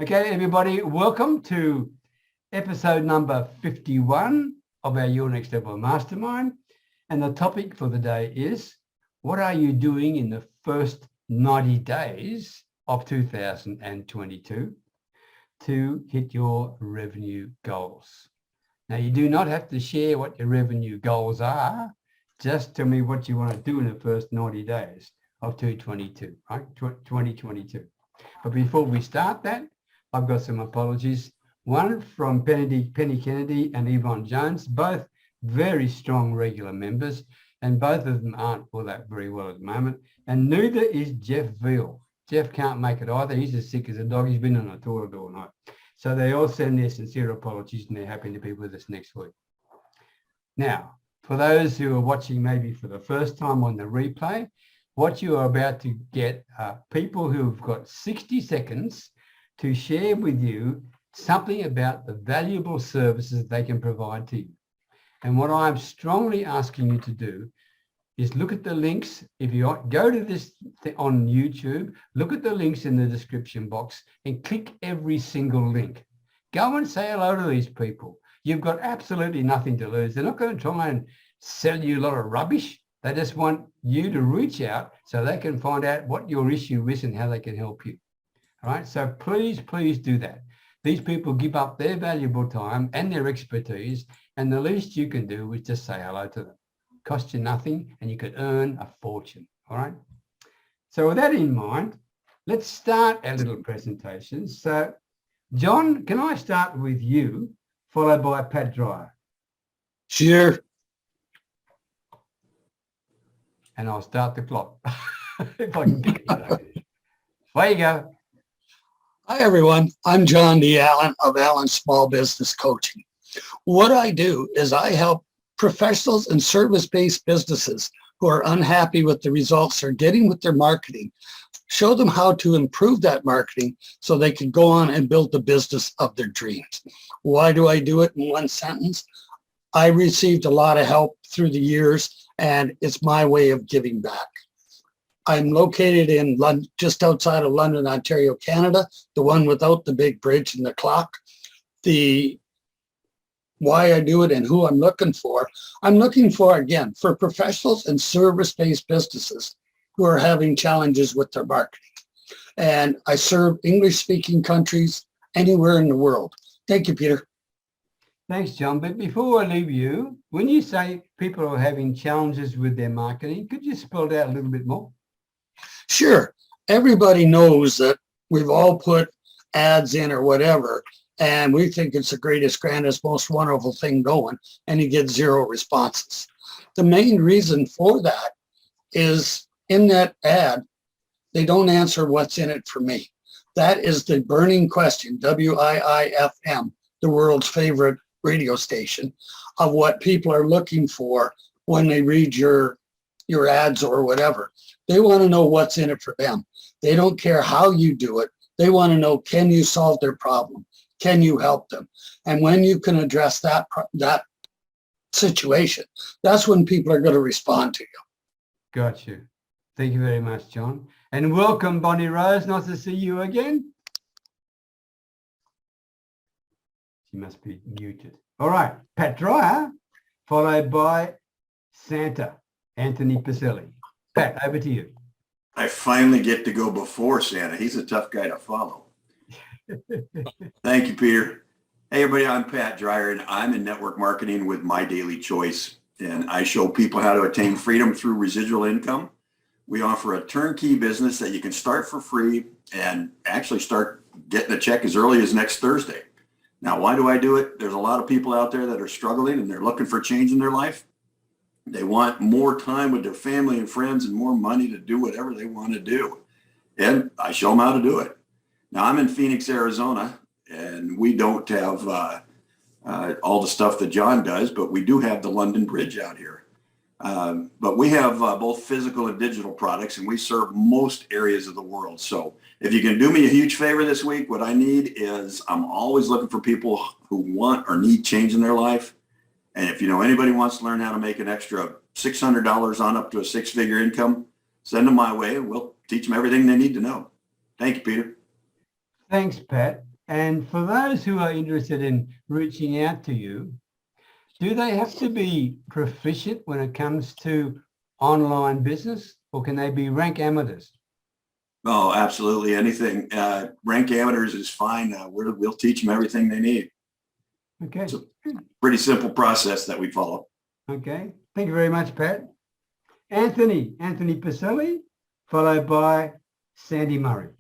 Okay, everybody, welcome to episode number 51 of our Your Next Level Mastermind. And the topic for the day is, what are you doing in the first 90 days of 2022 to hit your revenue goals? Now, you do not have to share what your revenue goals are. Just tell me what you want to do in the first 90 days of 2022, right? 2022. But before we start that, I've got some apologies. One from Penny Kennedy and Yvonne Jones, both very strong regular members, and both of them aren't all that very well at the moment. And neither is Jeff Veal. Jeff can't make it either. He's as sick as a dog. He's been on a toilet all night. So they all send their sincere apologies, and they're happy to be with us next week. Now, for those who are watching maybe for the first time on the replay, what you are about to get are people who've got 60 seconds to share with you something about the valuable services they can provide to you. And what I'm strongly asking you to do is look at the links. If you go to this on YouTube, look at the links in the description box and click every single link. Go and say hello to these people. You've got absolutely nothing to lose. They're not going to try and sell you a lot of rubbish. They just want you to reach out so they can find out what your issue is and how they can help you. All right, so please do that. These people give up their valuable time and their expertise, and the least you can do is just say hello to them. Cost you nothing, and you could earn a fortune. All right. So with that in mind, let's start our little presentation. So, John, can I start with you, followed by Pat Dreyer? Sure. And I'll start the clock. If I can get it like this. There you go. Hi, everyone. I'm John D. Allen of Allen Small Business Coaching. What I do is I help professionals and service-based businesses who are unhappy with the results they're getting with their marketing, show them how to improve that marketing so they can go on and build the business of their dreams. Why do I do it in one sentence? I received a lot of help through the years, and it's my way of giving back. I'm located in London, just outside of London, Ontario, Canada, the one without the big bridge and the clock. The why I do it and who I'm looking for, again, for professionals and service-based businesses who are having challenges with their marketing. And I serve English-speaking countries anywhere in the world. Thank you, Peter. Thanks, John. But before I leave you, when you say people are having challenges with their marketing, could you spell it out a little bit more? Sure. Everybody knows that we've all put ads in or whatever, and we think it's the greatest, grandest, most wonderful thing going, and you get zero responses. The main reason for that is in that ad, they don't answer what's in it for me. That is the burning question, WIIFM, the world's favorite radio station, of what people are looking for when they read your ads or whatever. They want to know what's in it for them. They don't care how you do it. They want to know, can you solve their problem? Can you help them? And when you can address that situation, that's when people are going to respond to you. Got you. Thank you very much, John. And welcome, Bonnie Rose. Nice to see you again. She must be muted. All right, Pat Dreyer, followed by Santa, Anthony Piselli. Pat, over to you. I finally get to go before Santa. He's a tough guy to follow. Thank you, Peter. Hey, everybody, I'm Pat Dreyer, and I'm in network marketing with My Daily Choice, and I show people how to attain freedom through residual income. We offer a turnkey business that you can start for free and actually start getting a check as early as next Thursday. Now, why do I do it? There's a lot of people out there that are struggling, and they're looking for change in their life. They want more time with their family and friends and more money to do whatever they want to do. And I show them how to do it. Now, I'm in Phoenix, Arizona, and we don't have all the stuff that John does, but we do have the London Bridge out here. But we have both physical and digital products, and we serve most areas of the world. So if you can do me a huge favor this week, what I need is, I'm always looking for people who want or need change in their life. And if you know anybody wants to learn how to make an extra $600 on up to a six-figure income, send them my way and we'll teach them everything they need to know. Thank you, Peter. Thanks, Pat. And for those who are interested in reaching out to you, do they have to be proficient when it comes to online business, or can they be rank amateurs? Oh, absolutely. Anything. Rank amateurs is fine. We'll teach them everything they need. Okay. It's a pretty simple process that we follow. Okay. Thank you very much, Pat. Anthony Piselli, followed by Sandy Murray.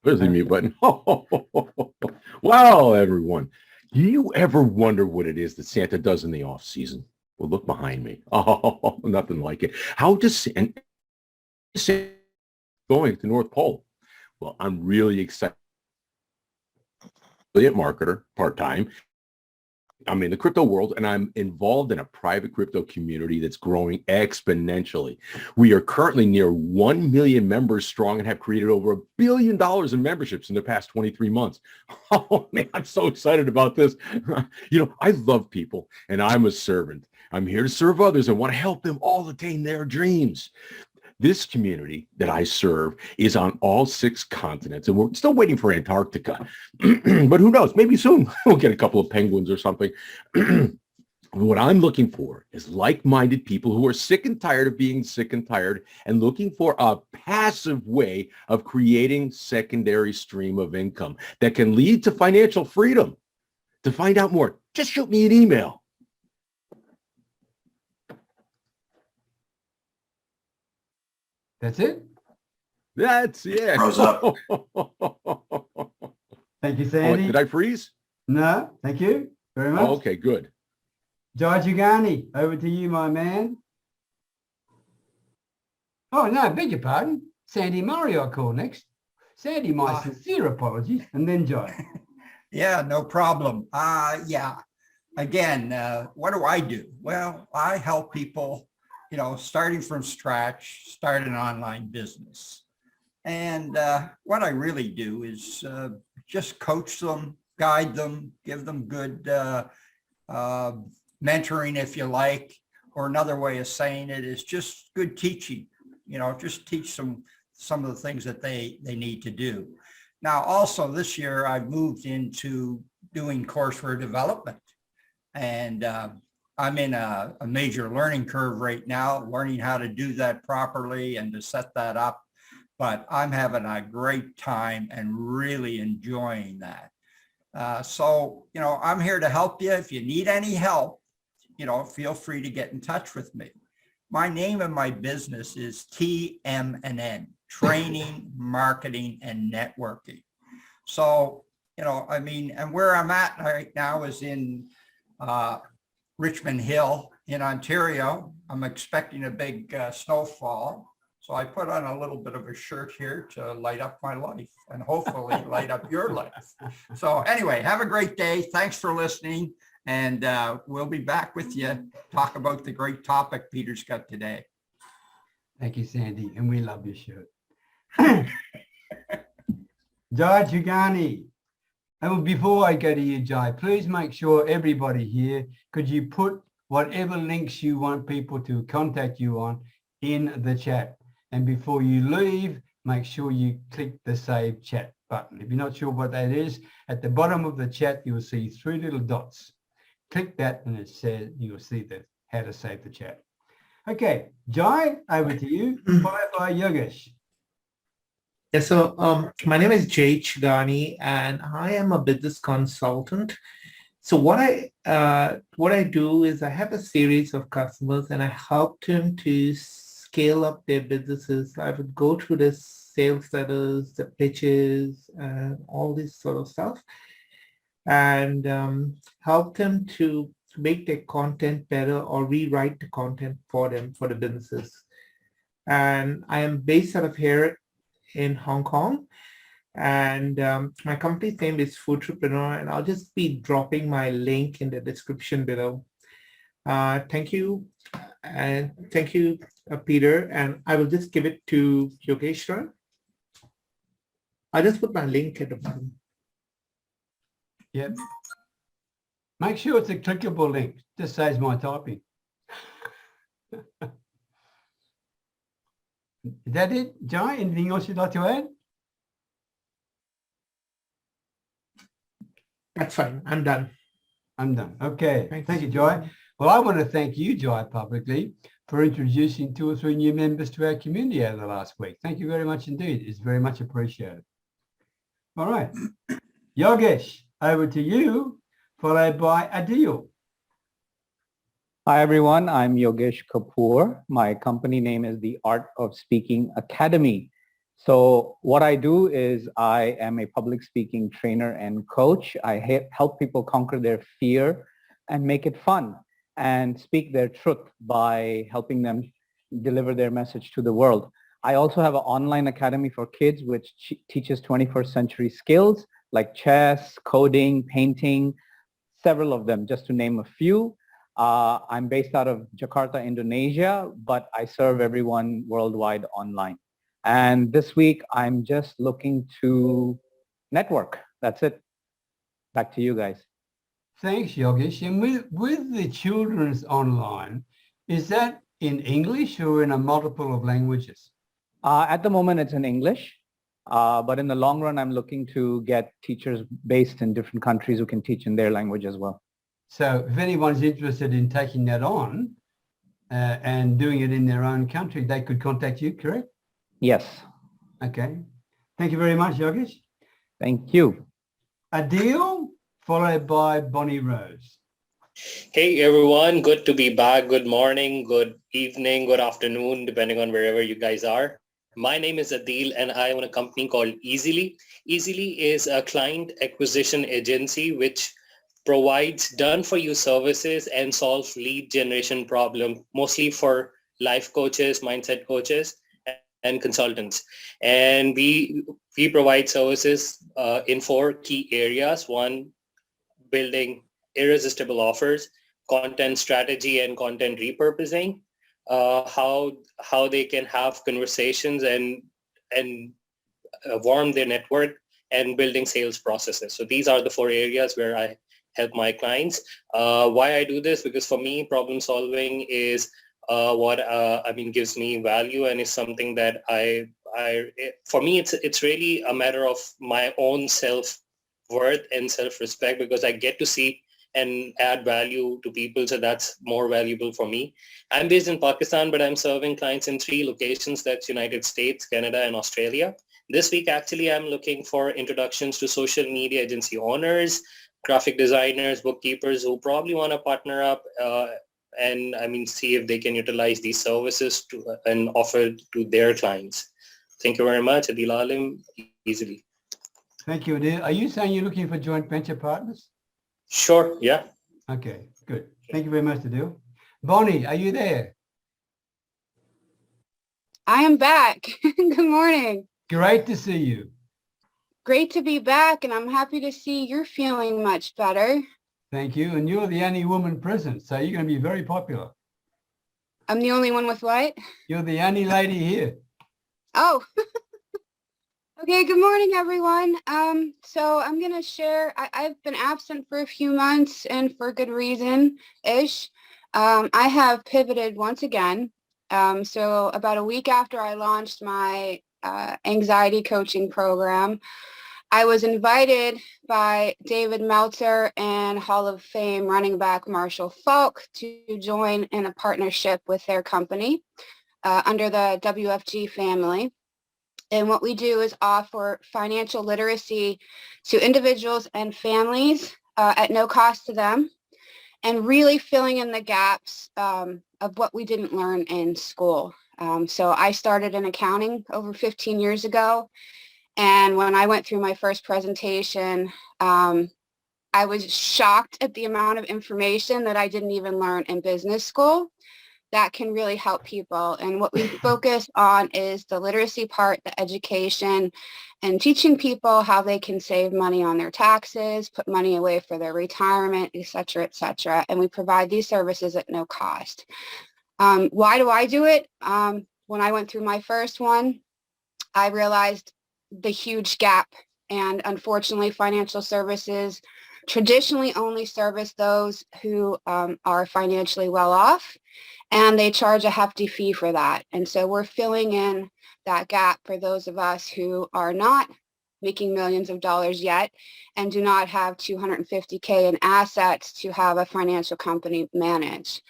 Where's the mute button? Wow, everyone. Do you ever wonder what it is that Santa does in the off season? Well, look behind me. Oh, nothing like it. How does Santa going to North Pole? Well, I'm really excited. Affiliate marketer, part-time. I'm in the crypto world, and I'm involved in a private crypto community that's growing exponentially. We are currently near 1 million members strong and have created over $1 billion in memberships in the past 23 months. Oh, man, I'm so excited about this. I love people, and I'm a servant. I'm here to serve others and want to help them all attain their dreams. This community that I serve is on all 6 continents, and we're still waiting for Antarctica. But who knows? Maybe soon we'll get a couple of penguins or something. What I'm looking for is like-minded people who are sick and tired of being sick and tired and looking for a passive way of creating secondary stream of income that can lead to financial freedom. To find out more, just shoot me an email. That's it? That's it. Froze up. Thank you, Oh, Sandy. did I freeze? No, thank you very much. Oh, okay, good. Jaidchugani, over to you, my man. Oh, no, beg your pardon. Sandy Murray I'll call next. Sandy, my sincere apologies, and then Jai. Yeah, no problem. Yeah. Again, what do I do? Well, I help people, starting from scratch, start an online business. And what I really do is just coach them, guide them, give them good mentoring, if you like, or another way of saying it is just good teaching. Just teach them some of the things that they need to do. Now, also this year, I've moved into doing courseware development. And I'm in a major learning curve right now, learning how to do that properly and to set that up. But I'm having a great time and really enjoying that. So, I'm here to help you. If you need any help, feel free to get in touch with me. My name in my business is TM&N, Training, Marketing, and Networking. So, and where I'm at right now is in Richmond Hill in Ontario. I'm expecting a big snowfall. So I put on a little bit of a shirt here to light up my life and hopefully light up your life. So anyway, have a great day. Thanks for listening. And we'll be back with you, talk about the great topic Peter's got today. Thank you, Sandy. And we love your shirt. Jaidchugani. And before I go to you, Jai, please make sure everybody here, could you put whatever links you want people to contact you on in the chat? And before you leave, make sure you click the Save Chat button. If you're not sure what that is, at the bottom of the chat, you will see 3 little dots. Click that and it says, you'll see how to save the chat. Okay, Jai, over to you, followed by Yogesh. Yeah, so my name is Chugani, and I am a business consultant. So what I do is I have a series of customers, and I help them to scale up their businesses. I would go through the sales letters, the pitches, and all this sort of stuff, and help them to make their content better or rewrite the content for them for the businesses. And I am based out of here in Hong Kong, and my company's name is Foodtrepreneur, and I'll just be dropping my link in the description below. Thank you, and thank you, Peter, and I will just give it to Yogesh. I'll just put my link at the bottom. Yep. Make sure it's a clickable link. Just saves my typing. Is that it, Jai? Anything else you'd like to add? That's fine. I'm done. I'm done. Okay. Thanks. Thank you, Jai. Well, I want to thank you, Jai, publicly for introducing 2 or 3 new members to our community over the last week. Thank you very much indeed. It's very much appreciated. All right. Yogesh, over to you, followed by Adil. Hi, everyone. I'm Yogesh Kapoor. My company name is the Art of Speaking Academy. So what I do is I am a public speaking trainer and coach. I help people conquer their fear and make it fun and speak their truth by helping them deliver their message to the world. I also have an online academy for kids which teaches 21st century skills like chess, coding, painting, several of them, just to name a few. I'm based out of Jakarta, Indonesia, but I serve everyone worldwide online. And this week, I'm just looking to network. That's it. Back to you guys. Thanks, Yogesh. And with the children's online, is that in English or in a multiple of languages? At the moment, it's in English. But in the long run, I'm looking to get teachers based in different countries who can teach in their language as well. So if anyone's interested in taking that on and doing it in their own country, they could contact you, correct? Yes. Okay. Thank you very much, Yogesh. Thank you. Adil, followed by Bonnie Rose. Hey everyone, good to be back. Good morning, good evening, good afternoon, depending on wherever you guys are. My name is Adil and I own a company called Easily. Easily is a client acquisition agency which provides done-for-you services and solves lead generation problem, mostly for life coaches, mindset coaches, and consultants. And we provide services in 4 key areas. 1, building irresistible offers, content strategy and content repurposing, how they can have conversations and warm their network, and building sales processes. So these are the 4 areas where I help my clients. Why I do this? Because for me, problem solving is what gives me value, and is something that for me, it's really a matter of my own self-worth and self-respect, because I get to see and add value to people. So that's more valuable for me. I'm based in Pakistan, but I'm serving clients in 3 locations. That's United States, Canada, and Australia. This week, actually, I'm looking for introductions to social media agency owners, graphic designers, bookkeepers who probably want to partner up and see if they can utilize these services and offer to their clients. Thank you very much. Adil Alim, Easily. Thank you, Adil. Are you saying you're looking for joint venture partners? Sure, yeah. Okay, good. Thank you very much, Adil. Bonnie, are you there? I am back. Good morning. Great to see you. Great to be back, and I'm happy to see you're feeling much better. Thank you. And you're the only woman present, so you're going to be very popular. I'm the only one with what? You're the only lady here. Oh, okay. Good morning, everyone. So I'm going to share, I've been absent for a few months, and for good reason-ish. I have pivoted once again. So about a week after I launched my anxiety coaching program, I was invited by David Meltzer and Hall of Fame running back Marshall Faulk to join in a partnership with their company under the WFG family. And what we do is offer financial literacy to individuals and families at no cost to them, and really filling in the gaps of what we didn't learn in school. So I started in accounting over 15 years ago. And when I went through my first presentation, I was shocked at the amount of information that I didn't even learn in business school that can really help people. And what we focus on is the literacy part, the education, and teaching people how they can save money on their taxes, put money away for their retirement, et cetera, et cetera. And we provide these services at no cost. Why do I do it? When I went through my first one, I realized the huge gap, and unfortunately financial services traditionally only service those who are financially well off, and they charge a hefty fee for that. And so we're filling in that gap for those of us who are not making millions of dollars yet and do not have 250K in assets to have a financial company manage.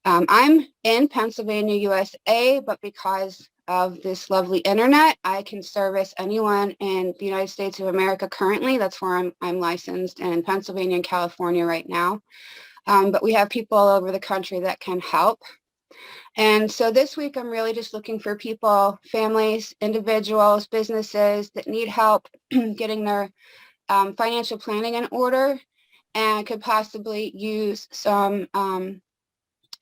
I'm in Pennsylvania, USA, but because of this lovely internet, I can service anyone in the United States of America currently. That's where I'm licensed, and in Pennsylvania and California right now. But we have people all over the country that can help. And so this week, I'm really just looking for people, families, individuals, businesses that need help getting their financial planning in order and could possibly use some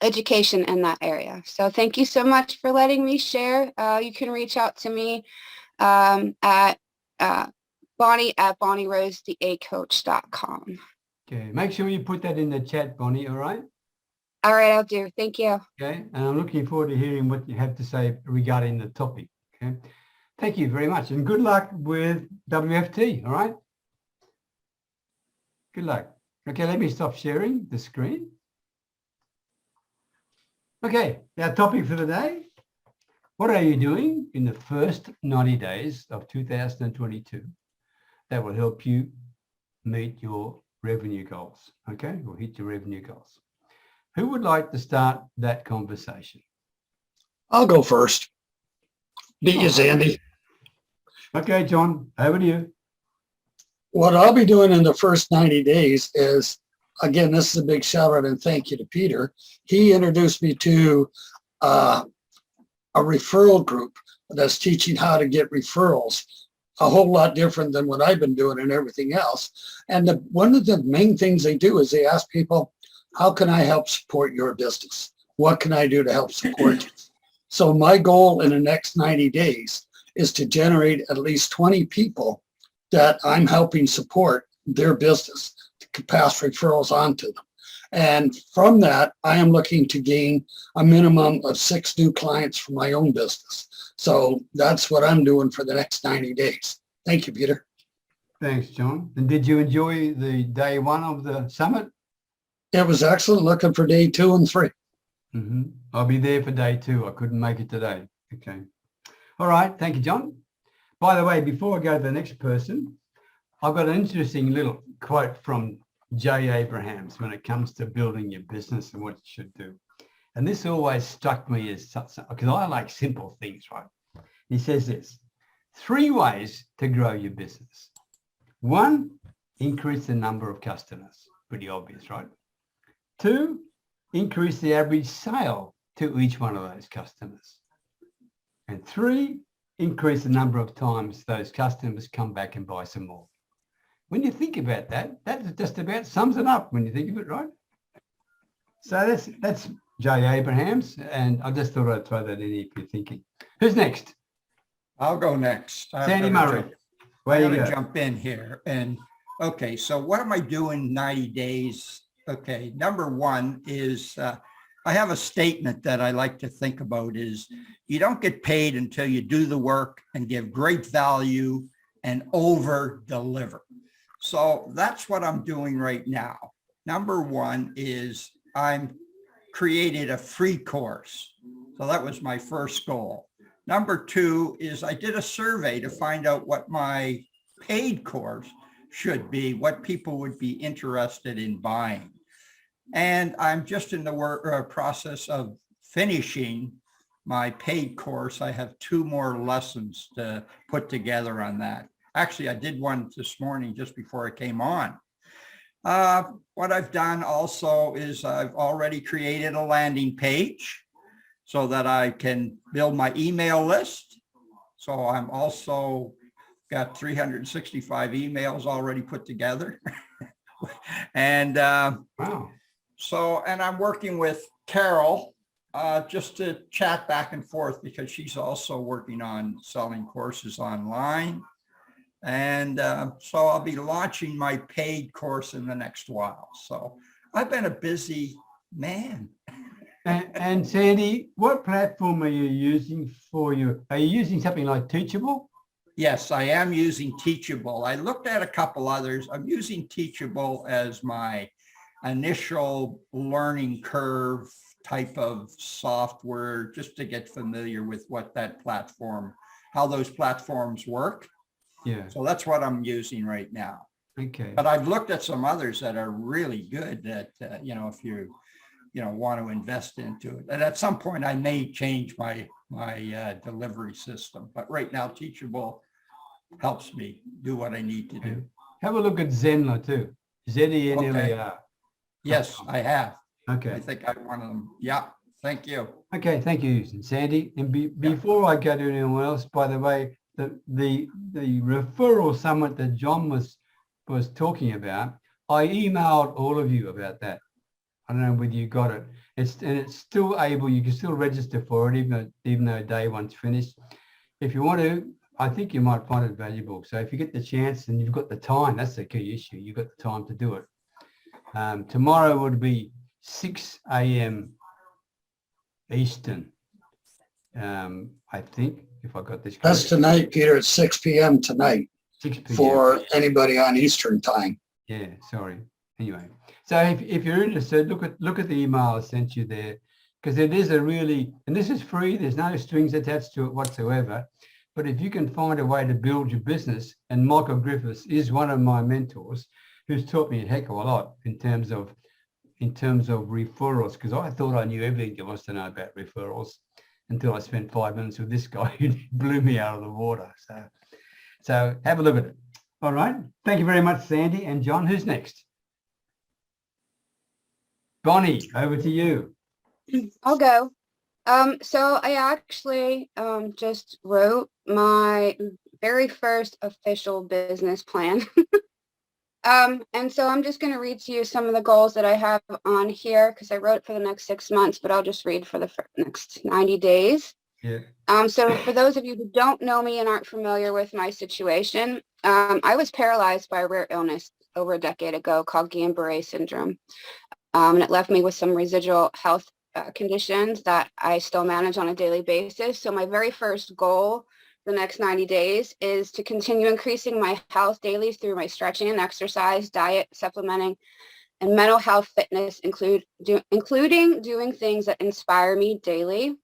education in that area. So thank you so much for letting me share. You can reach out to me at Bonnie@BonnieRoseTheACoach.com. Okay, make sure you put that in the chat, Bonnie, all right? All right, I'll do. Thank you. Okay, and I'm looking forward to hearing what you have to say regarding the topic. Okay, thank you very much, and good luck with WFT. All right, good luck. Okay, let me stop sharing the screen. Okay, our topic for the day: what are you doing in the first 90 days of 2022 that will help you meet your revenue goals? Okay, or hit your revenue goals. Who would like to start that conversation? I'll go first. Beat you, Sandy. Okay, John, over to you. What I'll be doing in the first 90 days is, again, this is a big shout out and thank you to Peter. He introduced me to a referral group that's teaching how to get referrals, a whole lot different than what I've been doing and everything else. And one of the main things they do is they ask people, how can I help support your business? What can I do to help support you? So my goal in the next 90 days is to generate at least 20 people that I'm helping support their business, to pass referrals on to them. And from that, I am looking to gain a minimum of 6 new clients for my own business. So that's what I'm doing for the next 90 days. Thank you, Peter. Thanks, John. And did you enjoy the day 1 of the summit? It was excellent. Looking for day 2 and 3. Mm-hmm. I'll be there for day 2. I couldn't make it today. Okay. All right. Thank you, John. By the way, before I go to the next person, I've got an interesting little quote from Jay Abrahams when it comes to building your business and what you should do. And this always struck me as such, because I like simple things, right? He says this: 3 ways to grow your business. 1, increase the number of customers. Pretty obvious, right? 2, increase the average sale to each one of those customers. And 3, increase the number of times those customers come back and buy some more. When you think about that, that just about sums it up when you think of it, right? So that's Jay Abrahams, and I just thought I'd throw that in if you're thinking. Who's next? I'll go next. Sandy Murray. I'm going to jump in here. And okay, so what am I doing 90 days? Okay, number 1 is I have a statement that I like to think about is you don't get paid until you do the work and give great value and over deliver. So that's what I'm doing right now. Number 1 is I'm created a free course. So that was my first goal. Number 2 is I did a survey to find out what my paid course should be, what people would be interested in buying. And I'm just in the process of finishing my paid course. I have 2 more lessons to put together on that. Actually, I did one this morning just before I came on. What I've done also is I've already created a landing page so that I can build my email list. So I'm also got 365 emails already put together. And Wow. so, and I'm working with Carol just to chat back and forth because she's also working on selling courses online. And so I'll be launching my paid course in the next while. So I've been a busy man. And Sandy, what platform are you using for you? Are you using something like Teachable? Yes, I am using Teachable. I looked at a couple others. I'm using Teachable as my initial learning curve type of software, just to get familiar with what that platform, how those platforms work. Yeah. So that's what I'm using right now. Okay. But I've looked at some others that are really good that, if you want to invest into it. And at some point I may change my delivery system, but right now Teachable helps me do what I need to do. Have a look at Zenler too. Zenler. Yes, I have. Okay. I think I'm one of them. Yeah. Thank you. Okay. Thank you, Sandy. And before I go to anyone else, by the way, the referral summit that John was talking about, I emailed all of you about that. I don't know whether you got it. It's still able. You can still register for it, even though day one's finished. If you want to, I think you might find it valuable. So if you get the chance and you've got the time, that's the key issue. You've got the time to do it. Tomorrow would be 6 a.m. Eastern. I think, if I got this correct. That's tonight, Peter, at 6 p.m. tonight 6 p.m. for anybody on Eastern time. Yeah, sorry. Anyway, so if you're interested, look at the email I sent you there, because it is and this is free. There's no strings attached to it whatsoever. But if you can find a way to build your business, and Michael Griffiths is one of my mentors, who's taught me a heck of a lot in terms of referrals, because I thought I knew everything there was to know about referrals until I spent 5 minutes with this guy who blew me out of the water. So have a look at it. All right. Thank you very much, Sandy and John. Who's next? Bonnie, over to you. I'll go. So I actually just wrote my very first official business plan. And so I'm just going to read to you some of the goals that I have on here, because I wrote for the next 6 months, but I'll just read for the next 90 days. Yeah. So for those of you who don't know me and aren't familiar with my situation, I was paralyzed by a rare illness over a decade ago called Guillain-Barré syndrome. And it left me with some residual health conditions that I still manage on a daily basis. So my very first goal the next 90 days is to continue increasing my health daily through my stretching and exercise, diet, supplementing, and mental health fitness, including doing things that inspire me daily.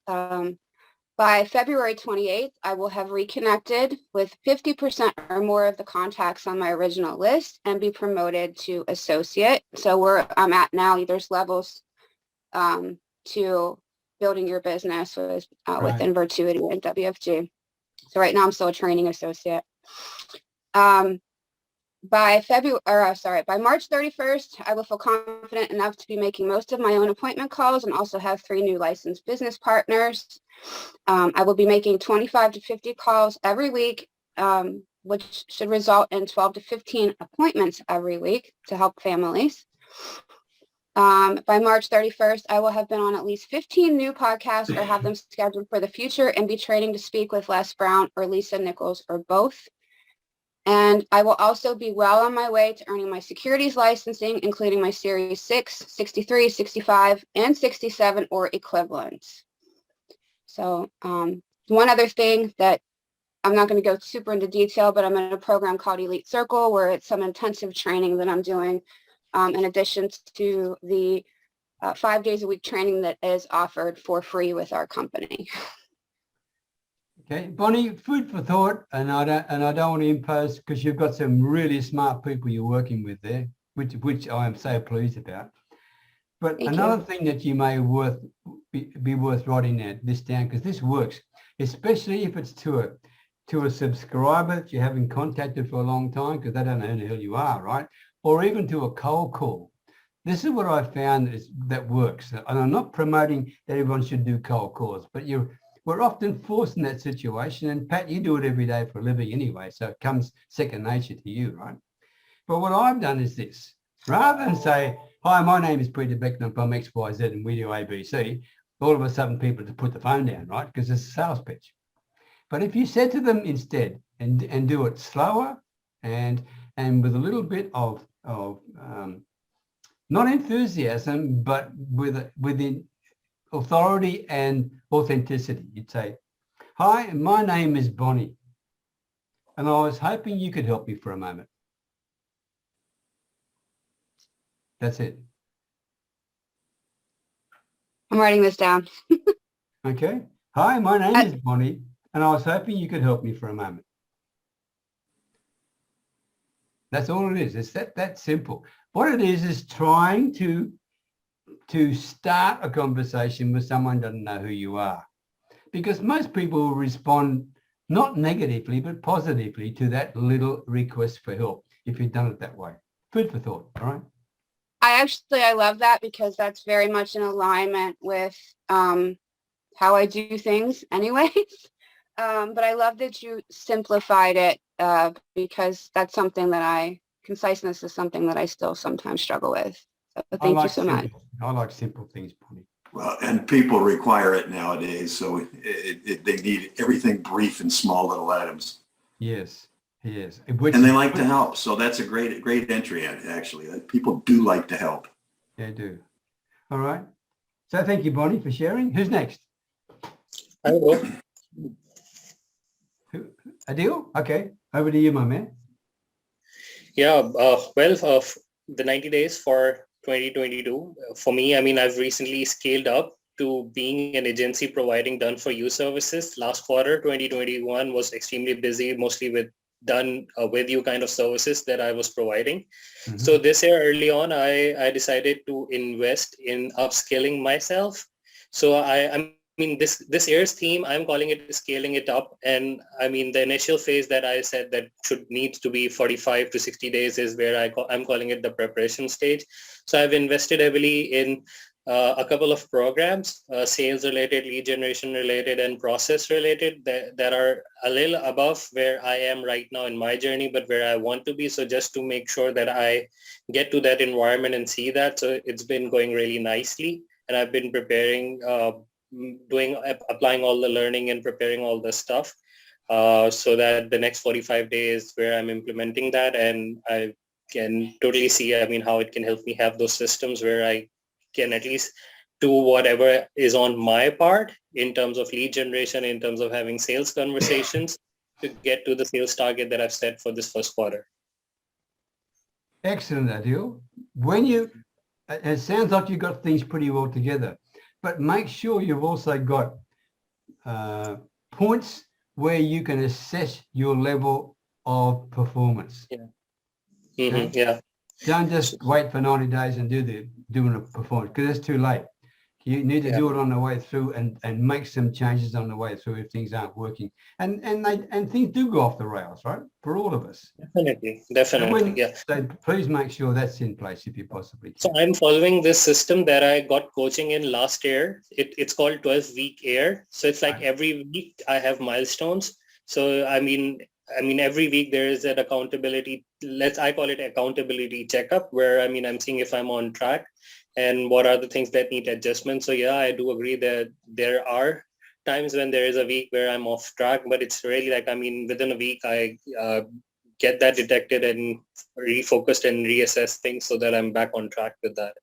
By February 28th, I will have reconnected with 50% or more of the contacts on my original list and be promoted to associate. So I'm at now, there's levels to building your business within Virtuity and WFG. So right now I'm still a training associate. By March 31st, I will feel confident enough to be making most of my own appointment calls and also have 3 new licensed business partners. I will be making 25 to 50 calls every week, which should result in 12 to 15 appointments every week to help families. By March 31st, I will have been on at least 15 new podcasts or have them scheduled for the future and be training to speak with Les Brown or Lisa Nichols or both. And I will also be well on my way to earning my securities licensing, including my Series 6, 63, 65, and 67 or equivalents. So one other thing that I'm not going to go super into detail, but I'm in a program called Elite Circle where it's some intensive training that I'm doing in addition to the 5 days a week training that is offered for free with our company. Okay, Bonnie, food for thought, and I don't want to impose, because you've got some really smart people you're working with there, which I am so pleased about. But Thank another you. thing that you may be worth writing this down, because this works, especially if it's to a subscriber that you haven't contacted for a long time, because they don't know who the hell you are, right? Or even to a cold call. This is what I found that works. And I'm not promoting that everyone should do cold calls, but we're often forced in that situation. And Pat, you do it every day for a living anyway, so it comes second nature to you, right? But what I've done is this. Rather than say, hi, my name is Peter Beckenham from XYZ and we do ABC, all of a sudden people just put the phone down, right? Because it's a sales pitch. But if you said to them instead and do it slower and with a little bit of not enthusiasm, but with authority and authenticity, you'd say, hi, my name is Bonnie. and I was hoping you could help me for a moment. That's it. I'm writing this down. Okay. Hi, my name is Bonnie, and I was hoping you could help me for a moment. That's all it is. It's that simple. What it is trying to start a conversation with someone who doesn't know who you are. Because most people will respond not negatively, but positively to that little request for help if you've done it that way. Food for thought, all right? I love that because that's very much in alignment with how I do things anyways. But I love that you simplified it because that's something that conciseness is something that I still sometimes struggle with. So thank you so much. I like simple things, Bonnie. Well, and people require it nowadays, so they need everything brief and small little items. Yes, yes. And they like to help, so that's a great entry, actually. People do like to help. They do. All right. So thank you, Bonnie, for sharing. Who's next? I will. Adil? Okay, over to you, my man. Yeah, the 90 days for 2022, for me, I mean, I've recently scaled up to being an agency providing done-for-you services. Last quarter, 2021 was extremely busy, mostly with done-with-you kind of services that I was providing. Mm-hmm. So this year, early on, I decided to invest in upskilling myself. So I mean, this year's theme, I'm calling it scaling it up. And I mean, the initial phase that I said that needs to be 45 to 60 days is where I'm calling it the preparation stage. So I've invested heavily in a couple of programs, sales related, lead generation related, and process related that are a little above where I am right now in my journey, but where I want to be. So just to make sure that I get to that environment and see that. So it's been going really nicely. And I've been preparing, applying all the learning and preparing all the stuff so that the next 45 days where I'm implementing that, and I can totally see, I mean, how it can help me have those systems where I can at least do whatever is on my part in terms of lead generation, in terms of having sales conversations to get to the sales target that I've set for this first quarter. Excellent, Adil. It sounds like you've got things pretty well together, but make sure you've also got points where you can assess your level of performance. Yeah. Mm-hmm. Okay? Yeah. Don't just wait for 90 days and doing a performance, because it's too late. You need to do it on the way through and make some changes on the way through if things aren't working. And things do go off the rails, right? For all of us. Definitely. So please make sure that's in place if you possibly can. So I'm following this system that I got coaching in last year. It's called 12-week AIR. So it's like every week I have milestones. So I mean every week there is an accountability, I call it accountability checkup, where I mean I'm seeing if I'm on track and what are the things that need adjustment. So yeah, I do agree that there are times when there is a week where I'm off track, but it's really like, I mean, within a week I get that detected and refocused and reassess things so that I'm back on track with that.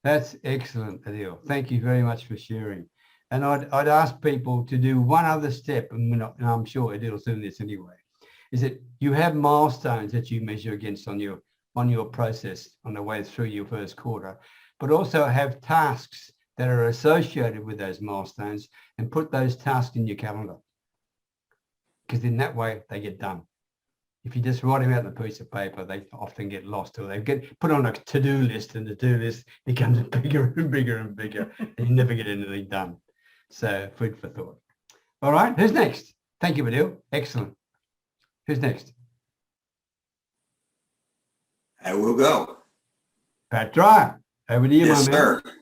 That's excellent, Adil. Thank you very much for sharing. And I'd ask people to do one other step, and I'm sure Adil's doing this anyway, is that you have milestones that you measure against on your process on the way through your first quarter, but also have tasks that are associated with those milestones and put those tasks in your calendar. Because in that way, they get done. If you just write them out on a piece of paper, they often get lost, or they get put on a to-do list, and the to-do list becomes bigger and bigger and bigger, and you never get anything done. So food for thought. All right, who's next? Thank you, Adil. Excellent. Who's next? I will go. Pat Dryer, over to you, yes, my sir. man.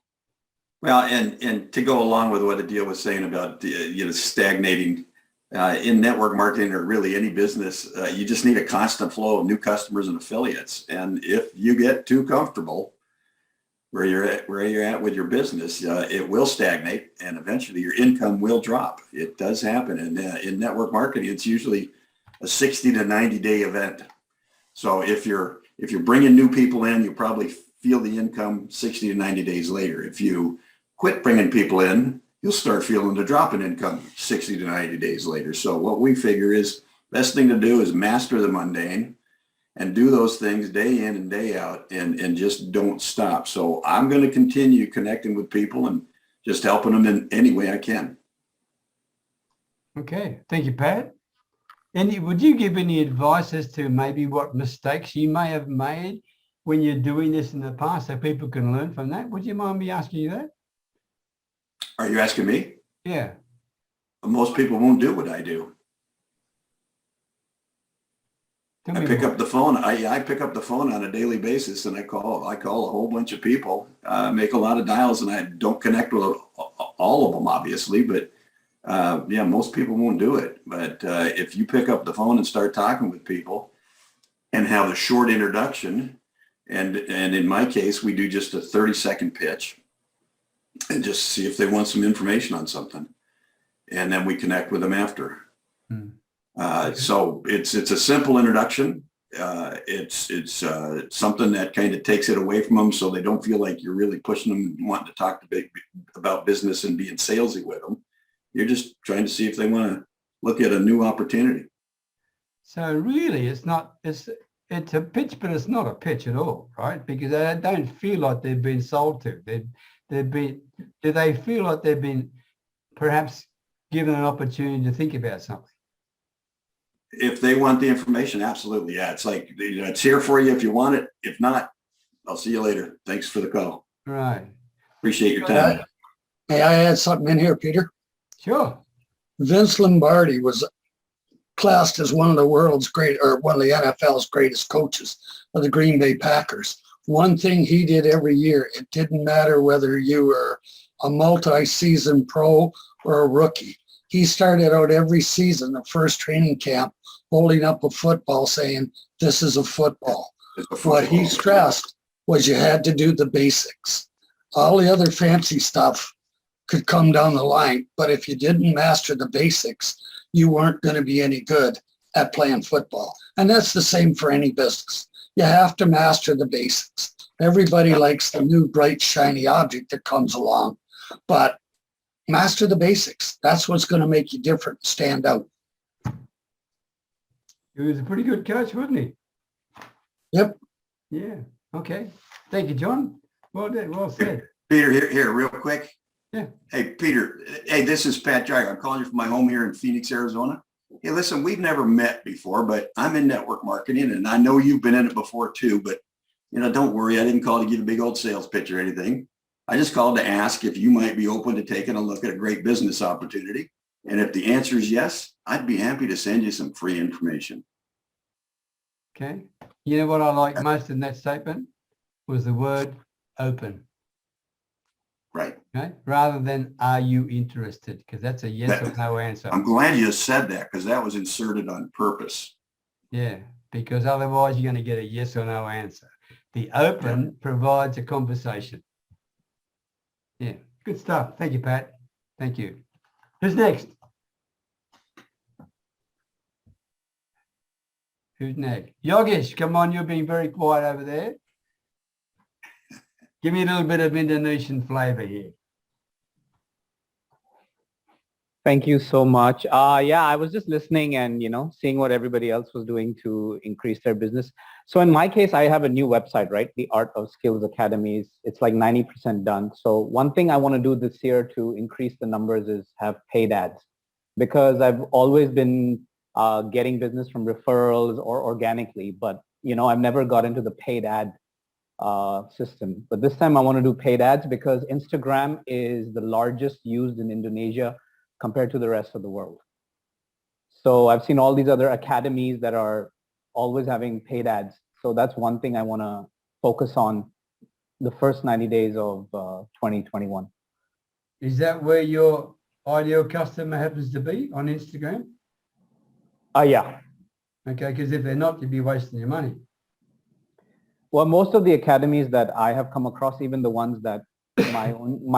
Well, and to go along with what Adil was saying about stagnating in network marketing, or really any business, you just need a constant flow of new customers and affiliates. And if you get too comfortable where you're at with your business, it will stagnate, and eventually your income will drop. It does happen, and in network marketing, it's usually a 60 to 90 day event. So if you're bringing new people in, you probably feel the income 60 to 90 days later. If you quit bringing people in, you'll start feeling the drop in income 60 to 90 days later. So what we figure is Best thing to do is master the mundane and do those things day in and day out and just don't stop. So I'm going to continue connecting with people and just helping them in any way I can. Okay, thank you, Pat. And would you give any advice as to maybe what mistakes you may have made when you're doing this in the past so people can learn from that? Would you mind me asking you that? Are you asking me? Yeah. Most people won't do what I do. Tell I me pick more. up the phone. I pick up the phone on a daily basis, and I call a whole bunch of people, make a lot of dials, and I don't connect with all of them, obviously. But yeah, most people won't do it. But if you pick up the phone and start talking with people, and have a short introduction, and in my case, we do just a 30-second pitch, and just see if they want some information on something, and then we connect with them after. Hmm. So it's a simple introduction. It's something that kind of takes it away from them, so they don't feel like you're really pushing them, wanting to talk about business and being salesy with them. You're just trying to see if they want to look at a new opportunity. So really, it's a pitch, but it's not a pitch at all, right? Because they don't feel like they've been sold to. Do they feel like they've been perhaps given an opportunity to think about something? If they want the information, absolutely. Yeah, it's like, it's here for you if you want it. If not, I'll see you later. Thanks for the call. Right. Appreciate your time. May I add something in here, Peter? Sure. Vince Lombardi was classed as one of the world's one of the NFL's greatest coaches of the Green Bay Packers. One thing he did every year, it didn't matter whether you were a multi-season pro or a rookie. He started out every season, the first training camp, holding up a football saying, "This is a football." What he stressed was you had to do the basics. All the other fancy stuff could come down the line, but if you didn't master the basics, you weren't going to be any good at playing football. And that's the same for any business. You have to master the basics. Everybody likes the new bright, shiny object that comes along, but master the basics. That's what's going to make you different, stand out. He was a pretty good coach, wasn't he? Yep. Yeah. Okay. Thank you, John. Well done. Well said. Peter, here, real quick. Yeah. Hey, Peter. Hey, this is Pat Jagger. I'm calling you from my home here in Phoenix, Arizona. Hey, listen, we've never met before, but I'm in network marketing, and I know you've been in it before too. But don't worry. I didn't call to give a big old sales pitch or anything. I just called to ask if you might be open to taking a look at a great business opportunity. And if the answer is yes, I'd be happy to send you some free information. Okay. You know what I like most in that statement was the word open. Right. Okay. Rather than are you interested? Because that's a yes or no answer. I'm glad you said that, because that was inserted on purpose. Yeah. Because otherwise you're going to get a yes or no answer. The open provides a conversation. Yeah. Good stuff. Thank you, Pat. Thank you. Who's next? Who's next? Yogesh, come on. You're being very quiet over there. Give me a little bit of Indonesian flavor here. Thank you so much. Yeah, I was just listening and, seeing what everybody else was doing to increase their business. So in my case, I have a new website, right? The Art of Skills Academies. It's like 90% done. So one thing I want to do this year to increase the numbers is have paid ads, because I've always been getting business from referrals or organically, but, I've never got into the paid ad system. But this time I want to do paid ads because Instagram is the largest used in Indonesia compared to the rest of the world. So I've seen all these other academies that are always having paid ads. So that's one thing I want to focus on the first 90 days of 2021. Is that where your ideal customer happens to be, on Instagram? Yeah. Okay, because if they're not, you'd be wasting your money. Well, most of the academies that I have come across, even the ones that my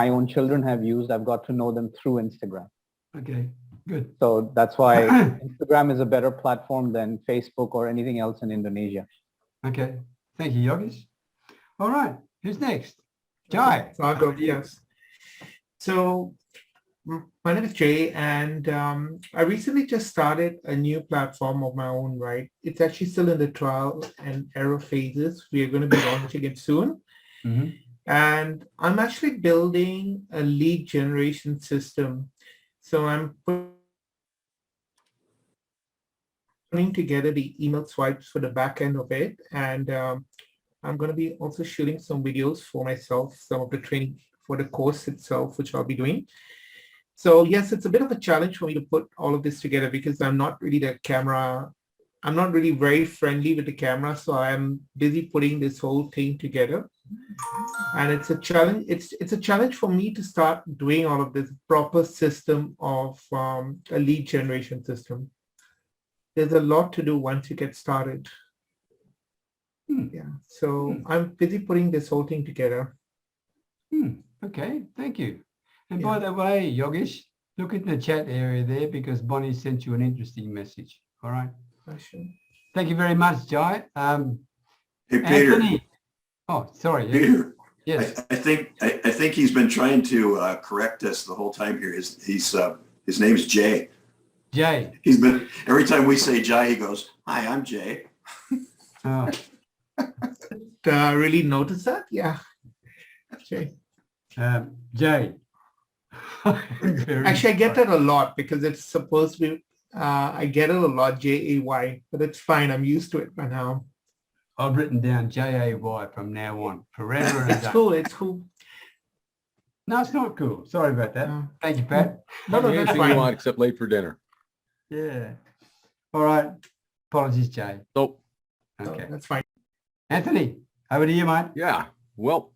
own children have used, I've got to know them through Instagram. Okay, good. So that's why Instagram is a better platform than Facebook or anything else in Indonesia. Okay, thank you, Yogesh. All right, who's next? Jai. So I'll go, yes. So my name is Jay, and I recently just started a new platform of my own, right? It's actually still in the trial and error phases. We are going to be launching it soon. Mhm. And I'm actually building a lead generation system. So I'm putting together the email swipes for the back end of it. And I'm going to be also shooting some videos for myself, some of the training for the course itself, which I'll be doing. So yes, it's a bit of a challenge for me to put all of this together because I'm not really very friendly with the camera. So I'm busy putting this whole thing together. And it's a challenge. It's a challenge for me to start doing all of this proper system of a lead generation system. There's a lot to do once you get started. Yeah. So I'm busy putting this whole thing together. Okay, thank you. And by the way, Yogesh, look at the chat area there because Bonnie sent you an interesting message. All right. Thank you very much, Jai. Hey, Peter. Anthony. Oh, sorry. Peter. Yes. I think he's been trying to correct us the whole time here. His name's Jay. Jay. He's been every time we say Jai, he goes, "Hi, I'm Jay." Oh. Really notice that? Yeah. Jay. Jay. Actually, I get that a lot because it's supposed to be, I get it a lot, Jay, but it's fine. I'm used to it by now. I've written down Jay from now on, forever and a day. It's cool. It's cool. No, it's not cool. Sorry about that. Thank you, Pat. No, that's Anything fine. you want except late for dinner. Yeah. All right. Apologies, Jay. So, Okay. That's fine. Anthony, over to you, mate. yeah, well,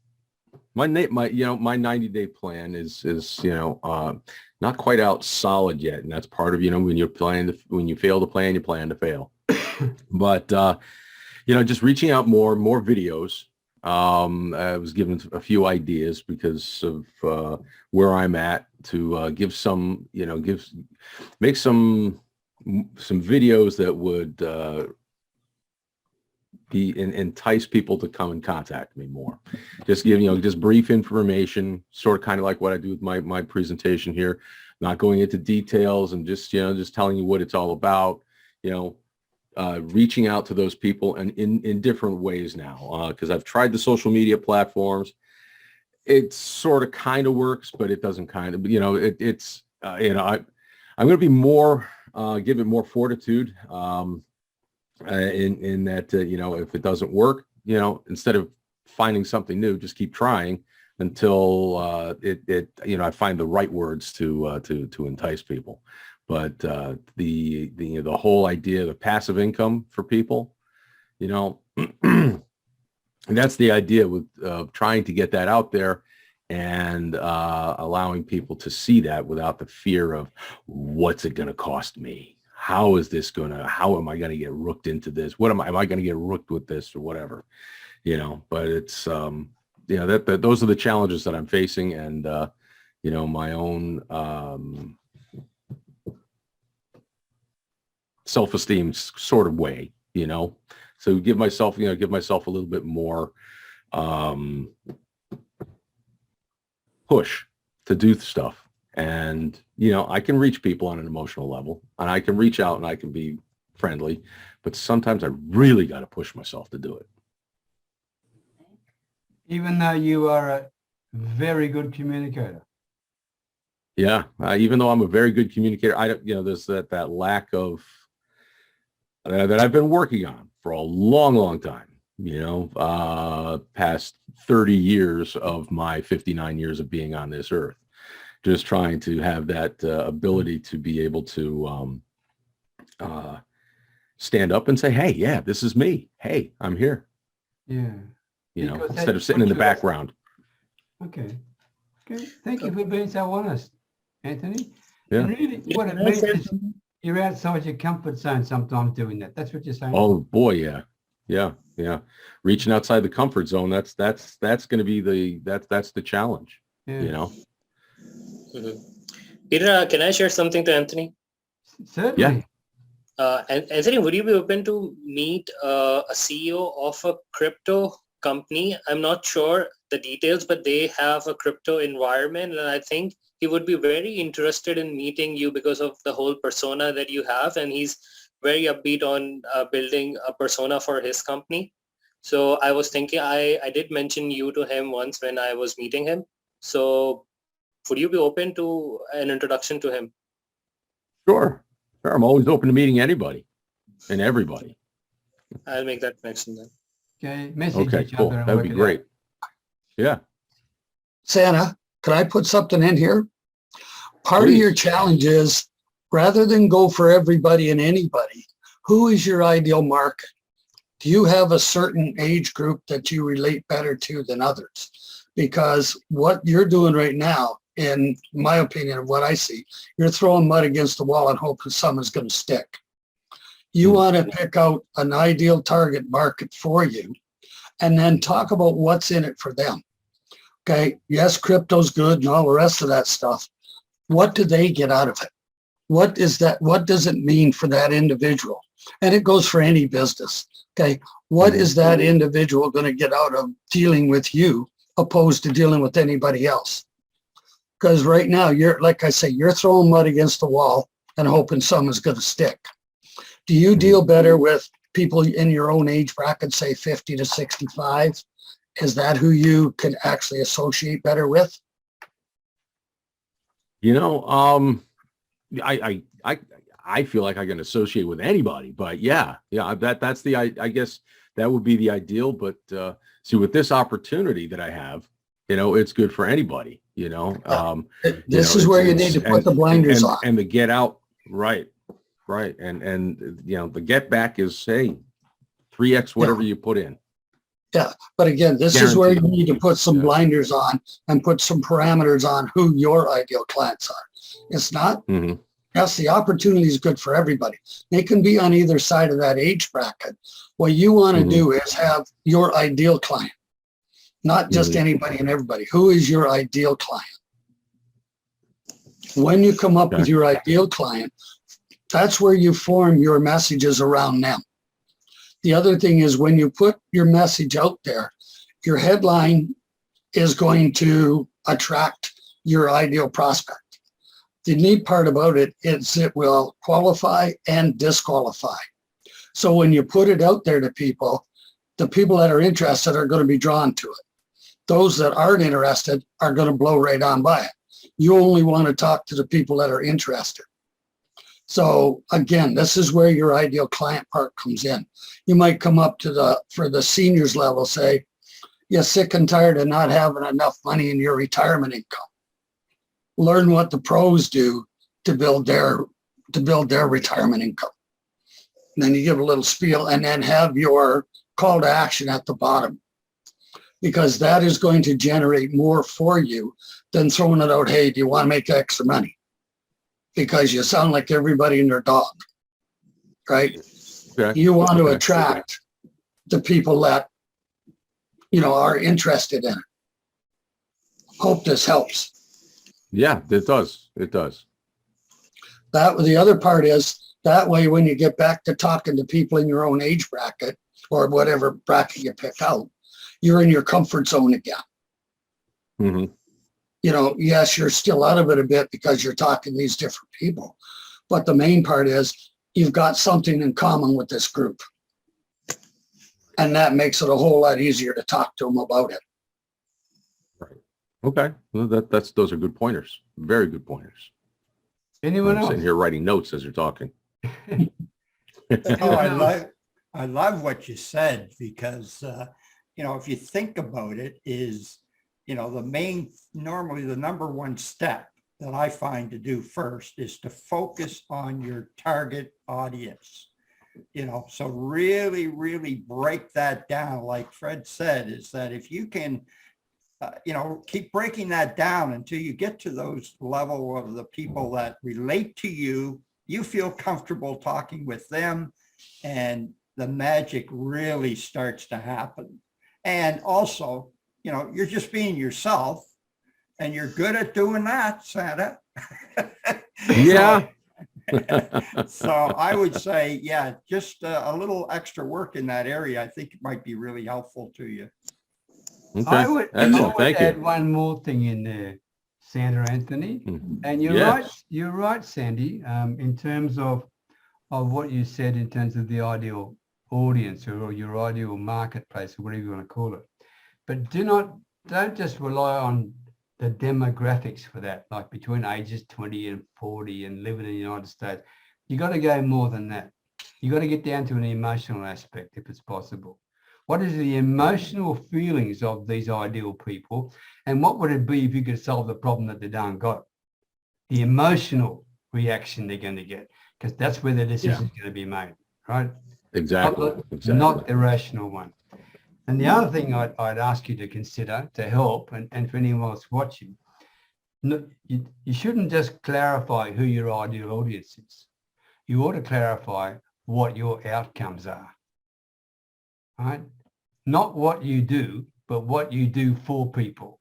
my 90-day plan is not quite out solid yet, and that's part of when you fail to plan, you plan to fail. But just reaching out more videos. I was given a few ideas because of where I'm at to give some make some videos that would entice people to come and contact me more. Just give just brief information, sort of kind of like what I do with my presentation here, not going into details and just telling you what it's all about. Reaching out to those people and in different ways now, because I've tried the social media platforms. It sort of kind of works, but it doesn't kind of, I'm going to be more, give it more fortitude in that, if it doesn't work, instead of finding something new, just keep trying until I find the right words to entice people. But the whole idea of the passive income for people, and that's the idea with trying to get that out there and allowing people to see that without the fear of what's it going to cost me? How am I going to get rooked into this? Am I going to get rooked with this or whatever? But it's that those are the challenges that I'm facing, and my own self-esteem sort of way, so give myself a little bit more push to do stuff. And, I can reach people on an emotional level, and I can reach out and I can be friendly, but sometimes I really got to push myself to do it. Even though you are a very good communicator. Yeah. Even though I'm a very good communicator, I don't, there's that lack of, that I've been working on for a long, long time, past 30 years of my 59 years of being on this earth, just trying to have that ability to be able to stand up and say, hey, yeah, this is me. Hey, I'm here. Yeah. Instead of sitting in the background. Okay. Thank you for being so honest, Anthony. Yeah. And really, what it means is you're outside your comfort zone sometimes doing that. That's what you're saying. Oh boy, yeah. Reaching outside the comfort zone. That's going to be that's the challenge. Yeah. Mm-hmm. Peter, can I share something to Anthony? Certainly. And Anthony, would you be open to meet a CEO of a crypto company. I'm not sure the details, but they have a crypto environment, and I think he would be very interested in meeting you because of the whole persona that you have, and he's very upbeat on building a persona for his company. So I was thinking, I did mention you to him once when I was meeting him. So would you be open to an introduction to him? Sure. Sure. I'm always open to meeting anybody and everybody. I'll make that connection then. Okay, message Okay, each cool. other and That'd work be it great. out. Yeah. Santa, could I put something in here? Part of your Please. challenge is, rather than go for everybody and anybody, who is your ideal market? Do you have a certain age group that you relate better to than others? Because what you're doing right now, in my opinion of what I see, you're throwing mud against the wall and hoping someone's going to stick. You want to pick out an ideal target market for you and then talk about what's in it for them. Okay, yes, crypto's good and all the rest of that stuff. What do they get out of it? What is that? What does it mean for that individual? And it goes for any business. Okay, what is that individual going to get out of dealing with you opposed to dealing with anybody else? Because right now, you're, like I say, you're throwing mud against the wall and hoping someone's going to stick. Do you deal better with people in your own age bracket, say 50 to 65? Is that who you can actually associate better with? You know, I feel like I can associate with anybody, but yeah, that's the, I guess that would be the ideal, but see, with this opportunity that I have, you know, it's good for anybody, you know. This is where you need to put the blinders on. And the get out, right. And you know, the get back is, hey, 3x whatever you put in. Yeah, but again, this is where you Guaranteed. need to put some blinders on and put some parameters on who your ideal clients are. It's not, yes, the opportunity is good for everybody. They can be on either side of that age bracket. What you want to do is have your ideal client, not just anybody and everybody. Who is your ideal client? When you come up with your ideal client, that's where you form your messages around them. The other thing is, when you put your message out there, your headline is going to attract your ideal prospect. The neat part about it is it will qualify and disqualify. So when you put it out there to people, the people that are interested are going to be drawn to it. Those that aren't interested are going to blow right on by it. You only want to talk to the people that are interested. So again, this is where your ideal client part comes in. You might come up to for the seniors level, say, you're sick and tired of not having enough money in your retirement income. Learn what the pros do to build their retirement income. And then you give a little spiel and then have your call to action at the bottom, because that is going to generate more for you than throwing it out, hey, do you want to make extra money? Because you sound like everybody and their dog, right? Okay. You want to attract the people that, you know, are interested in it. Hope this helps. Yeah, it does. It does. The other part is, that way when you get back to talking to people in your own age bracket or whatever bracket you pick out, you're in your comfort zone again. You know, yes, you're still out of it a bit because you're talking to these different people. But the main part is you've got something in common with this group. And that makes it a whole lot easier to talk to them about it. Right. Okay. Well, those are good pointers. Very good pointers. Anyone I'm else? sitting here writing notes as you're talking. I love what you said, because, you know, if you think about it, is, you know, normally the number one step that I find to do first is to focus on your target audience. You know, so really, really break that down. Like Fred said, is that if you can, you know, keep breaking that down until you get to those level of the people that relate to you, you feel comfortable talking with them, and the magic really starts to happen. And also, you know, you're just being yourself, and you're good at doing that, Santa. Yeah. So I would say, yeah, just a little extra work in that area. I think it might be really helpful to you. Okay. I would Excellent. Thank add you. one more thing in there, Sandra Anthony. Mhm. And you're Yes. right. You're right, Sandy. In terms of what you said in terms of the ideal audience or your ideal marketplace or whatever you want to call it. But don't just rely on the demographics for that, like between ages 20 and 40 and living in the United States. You got to go more than that. You got to get down to an emotional aspect if it's possible. What is the emotional feelings of these ideal people? And what would it be if you could solve the problem that they don't got? The emotional reaction they're going to get, because that's where the decision is going to be made, right? Exactly. Not the rational one. And the other thing I'd ask you to consider to help, and for anyone else watching, you shouldn't just clarify who your ideal audience is. You ought to clarify what your outcomes are, right? Not what you do, but what you do for people.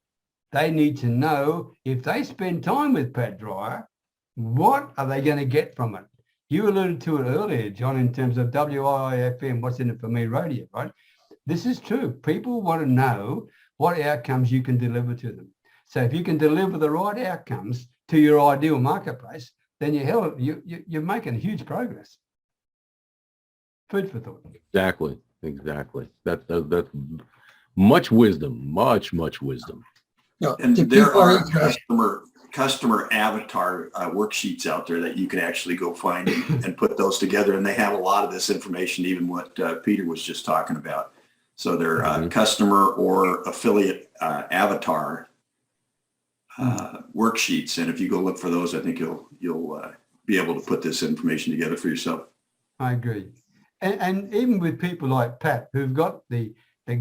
They need to know if they spend time with Pat Dryer, what are they going to get from it? You alluded to it earlier, John, in terms of WIFM, what's in it for me radio, right? This is true. People want to know what outcomes you can deliver to them. So if you can deliver the right outcomes to your ideal marketplace, then you're making huge progress. Food for thought. Exactly. That's much wisdom, much wisdom. No, And if there people are customer avatar worksheets out there that you can actually go find and put those together. And they have a lot of this information, even what Peter was just talking about. So they're customer or affiliate avatar worksheets. And if you go look for those, I think you'll be able to put this information together for yourself. I agree. And even with people like Pat, who've got the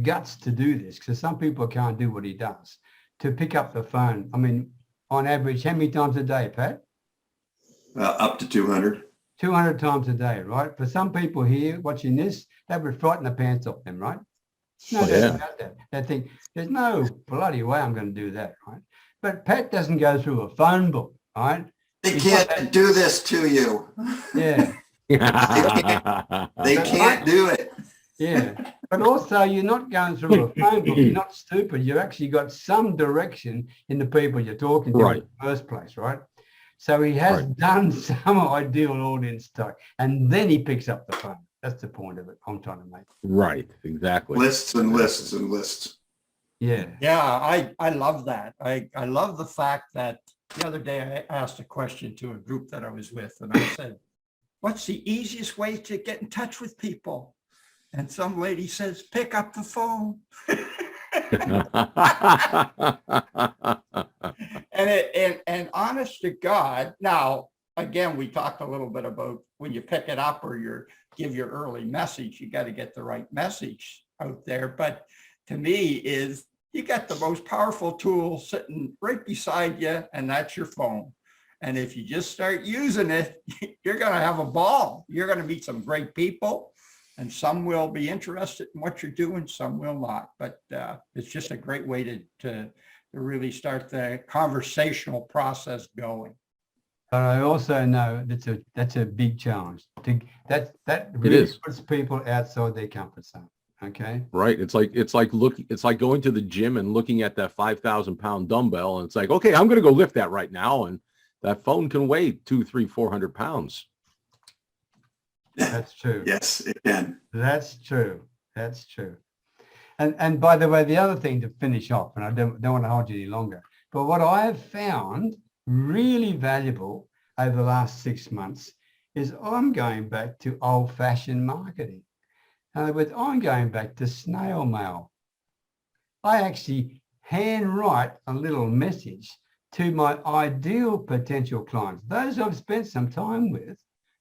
guts to do this, because some people can't do what he does, to pick up the phone. I mean, on average, how many times a day, Pat? Up to 200. 200 times a day, right? For some people here watching this, that would frighten the pants off them, right? No doubt about that. They think, there's no bloody way I'm going to do that, right? But Pat doesn't go through a phone book, right? They can't do this to you. Yeah. They can't do it. Yeah. But also, you're not going through a phone book. You're not stupid. You've actually got some direction in the people you're talking to in the first place, right? So he has done some ideal audience talk, and then he picks up the phone. That's the point of it I'm trying to make. Right. Exactly. Lists and lists and lists. Yeah. Yeah, I love that. I love the fact that the other day I asked a question to a group that I was with, and I said, what's the easiest way to get in touch with people? And some lady says, pick up the phone. and honest to God, now, again, we talked a little bit about when you pick it up or give your early message, you got to get the right message out there. But to me is you got the most powerful tool sitting right beside you, and that's your phone. And if you just start using it, you're going to have a ball. You're going to meet some great people, and some will be interested in what you're doing, some will not. But it's just a great way to really start the conversational process going. But I also know that's a big challenge. That really puts people outside their comfort zone. Okay. Right. It's like going to the gym and looking at that 5,000-pound dumbbell, and it's like, okay, I'm going to go lift that right now, and that phone can weigh 200, 300, 400 pounds. That's true. Yes, it can. That's true. That's true. And by the way, the other thing to finish off, and I don't want to hold you any longer, but what I have found really valuable over the last 6 months is I'm going back to old-fashioned marketing. In other words, I'm going back to snail mail. I actually handwrite a little message to my ideal potential clients, those I've spent some time with,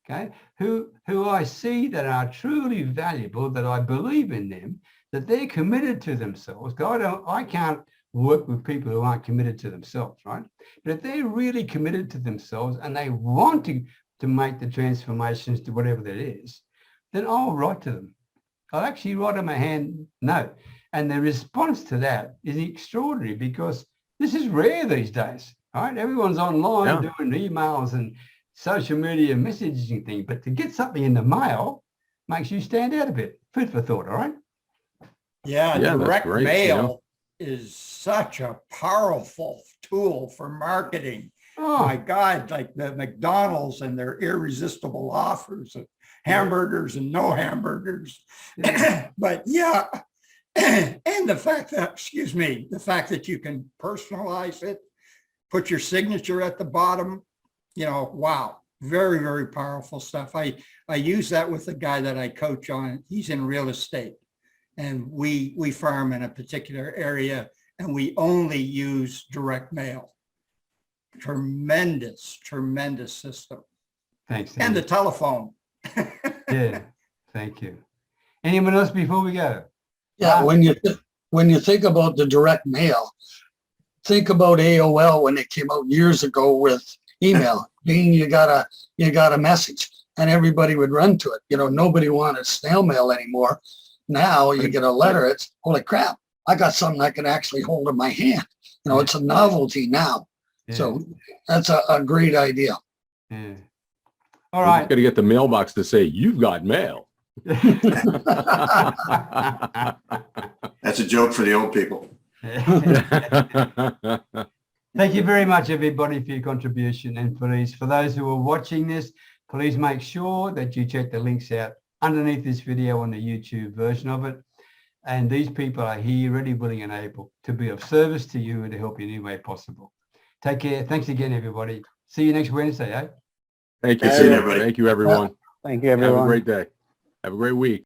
okay, who I see that are truly valuable, that I believe in them, that they're committed to themselves. I can't work with people who aren't committed to themselves, right? But if they're really committed to themselves and they want to make the transformations to whatever that is, then I'll write to them. I'll actually write them a hand note. And the response to that is extraordinary, because this is rare these days, right? Everyone's online doing emails and social media messaging thing, but to get something in the mail makes you stand out a bit. Food for thought, all right? Yeah, direct mail is such a powerful tool for marketing. Oh, My God, like the McDonald's and their irresistible offers of hamburgers and no hamburgers. But yeah, and the fact that, excuse me, the fact that you can personalize it, put your signature at the bottom, you know, wow, very, very powerful stuff. I use that with the guy that I coach on. He's in real estate, and we farm in a particular area, and we only use direct mail. Tremendous system. thanks. And the Andy. telephone. Yeah, thank you. Anyone else before we go? Yeah, when you think about the direct mail, think about AOL when it came out years ago with email. Being you got a message and everybody would run to it. You know, nobody wanted snail mail anymore. Now you get a letter, it's holy crap, I got something I can actually hold in my hand. You know, it's a novelty now. Yeah. So that's a great idea. Yeah. All right. Got to get the mailbox to say, you've got mail. That's a joke for the old people. Thank you very much, everybody, for your contribution. And for those who are watching this, please make sure that you check the links out underneath this video on the YouTube version of it. And these people are here ready, willing, and able to be of service to you and to help you in any way possible. Take care. Thanks again, everybody. See you next Wednesday, eh? Thank you. Good seeing everybody. Thank you, everyone. Thank you, everyone. Have a great day. Have a great week.